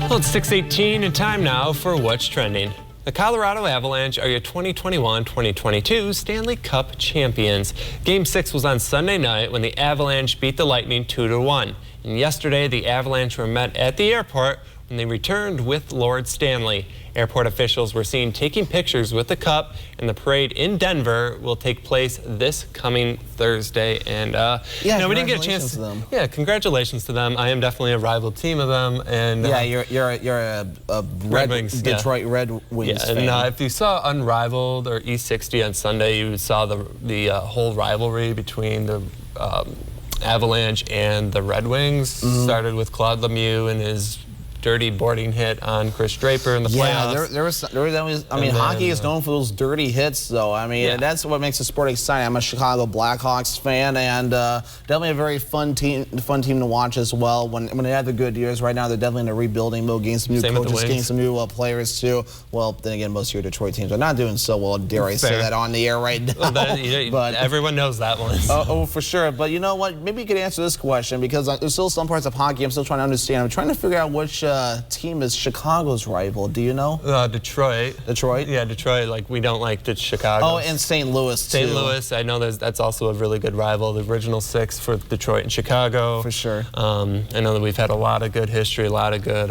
Well, it's 6:18 and time now for What's Trending. The Colorado Avalanche are your 2021-2022 Stanley Cup champions. Game 6 was on Sunday night when the Avalanche beat the Lightning 2-1. And yesterday, the Avalanche were met at the airport when they returned with Lord Stanley. Airport officials were seen taking pictures with the cup, and the parade in Denver will take place this coming Thursday. And we didn't get a chance to them. Yeah, congratulations to them. I am definitely a rival team of them. And yeah, you're a Red Wings, Detroit Red Wings fan. And if you saw Unrivaled or E60 on Sunday, you saw the whole rivalry between the Avalanche and the Red Wings. Started with Claude Lemieux and his dirty boarding hit on Chris Draper in the playoffs. Yeah, hockey is known for those dirty hits, though. I mean, that's what makes the sport exciting. I'm a Chicago Blackhawks fan, and definitely a very fun team to watch as well. When they had the good years, right now they're definitely in a rebuilding mode, getting some new coaches, getting some new players too. Well, then again, most of your Detroit teams are not doing so well. Dare I say that on the air right now? Well, but everyone knows that one. Oh, for sure. But you know what? Maybe you could answer this question, because there's still some parts of hockey I'm still trying to understand. I'm trying to figure out which team is Chicago's rival. Do you know? Detroit. Detroit? Yeah, Detroit. Like, we don't like the Chicago. Oh, and St. Louis, too. St. Louis. I know that's also a really good rival. The original six for Detroit and Chicago. For sure. I know that we've had a lot of good history, a lot of good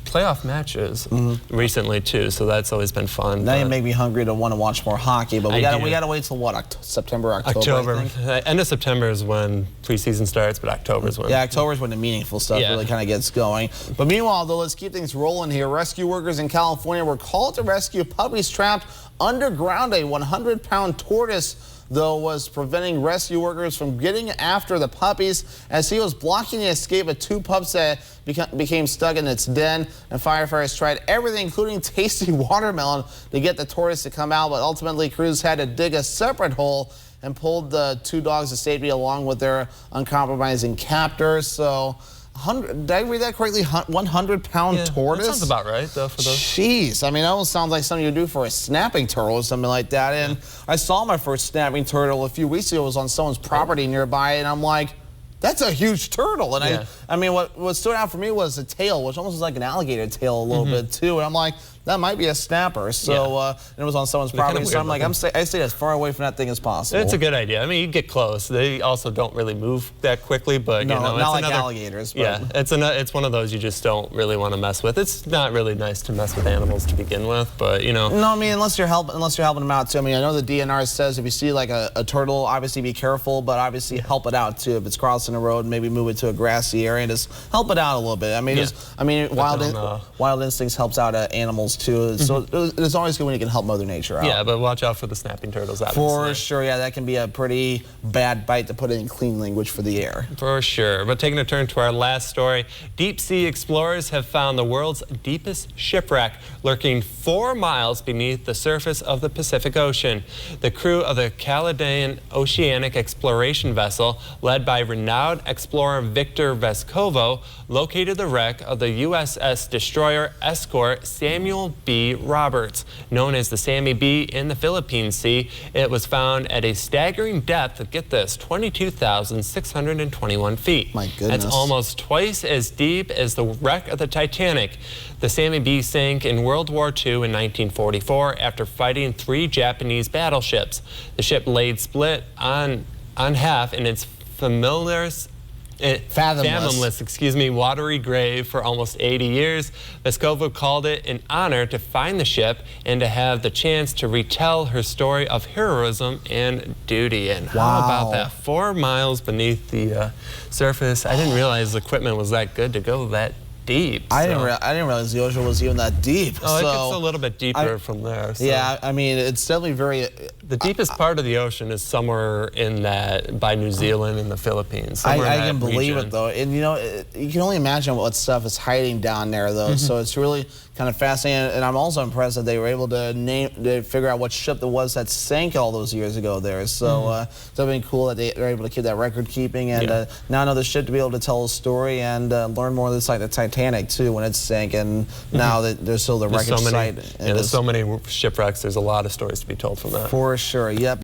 playoff matches recently too, so that's always been fun. Now you make me hungry to want to watch more hockey, but we gotta wait till what, September, October? End of September is when preseason starts, but October is when. Yeah, October is when the meaningful stuff really kind of gets going. But meanwhile, though, let's keep things rolling here. Rescue workers in California were called to rescue puppies trapped underground. A 100-pound tortoise, though, was preventing rescue workers from getting after the puppies as he was blocking the escape of two pups that became stuck in its den. And firefighters tried everything, including tasty watermelon, to get the tortoise to come out, but ultimately crews had to dig a separate hole and pulled the two dogs to safety along with their uncompromising captors. So, did I read that correctly? 100-pound tortoise? That sounds about right, though, for those. Jeez. I mean, that almost sounds like something you do for a snapping turtle or something like that. And I saw my first snapping turtle a few weeks ago. It was on someone's property nearby, and I'm like, that's a huge turtle. And I mean, what stood out for me was the tail, which almost was like an alligator tail a little bit, too. And I'm like, that might be a snapper. So and it was on someone's property. So I'm like, I stay as far away from that thing as possible. It's a good idea. I mean, you get close. They also don't really move that quickly, but no, you know, not like alligators. But. Yeah, it's one of those you just don't really want to mess with. It's not really nice to mess with animals to begin with, but you know. No, I mean, unless you're helping them out too. I mean, I know the DNR says if you see like a turtle, obviously be careful, but obviously help it out too. If it's crossing the road, maybe move it to a grassy area and just help it out a little bit. I mean, Wild Instincts helps out animals too. So it's always good when you can help Mother Nature out. Yeah, but watch out for the snapping turtles, obviously. For sure, yeah, that can be a pretty bad bite, to put it in clean language, for the air. For sure. But taking a turn to our last story, deep sea explorers have found the world's deepest shipwreck, lurking 4 miles beneath the surface of the Pacific Ocean. The crew of the Caledonian Oceanic Exploration Vessel, led by renowned explorer Victor Vescovo, located the wreck of the USS destroyer escort Samuel B. Roberts, known as the Sammy B, in the Philippine Sea. It was found at a staggering depth of, get this, 22,621 feet. My goodness. That's almost twice as deep as the wreck of the Titanic. The Sammy B sank in World War II in 1944 after fighting 3 Japanese battleships. The ship laid split on half in its fathomless, watery grave for almost 80 years. Vescovo called it an honor to find the ship and to have the chance to retell her story of heroism and duty. And how about that? 4 miles beneath the surface. I didn't realize the equipment was that good to go that deep. I didn't realize the ocean was even that deep. Oh, it gets a little bit deeper from there. So. Yeah, I mean, it's definitely very... The deepest part of the ocean is somewhere in by New Zealand and the Philippines. I can believe it, though. And, you know, you can only imagine what stuff is hiding down there, though. So it's really kind of fascinating. And I'm also impressed that they were able to figure out what ship it was that sank all those years ago there. So it's definitely cool that they're able to keep that record keeping. And now another ship to be able to tell a story and learn more of this, like the Titanic, too, when it sank. And now that there's still the record site. Yeah, there's so many shipwrecks. There's a lot of stories to be told from that. For sure, yep.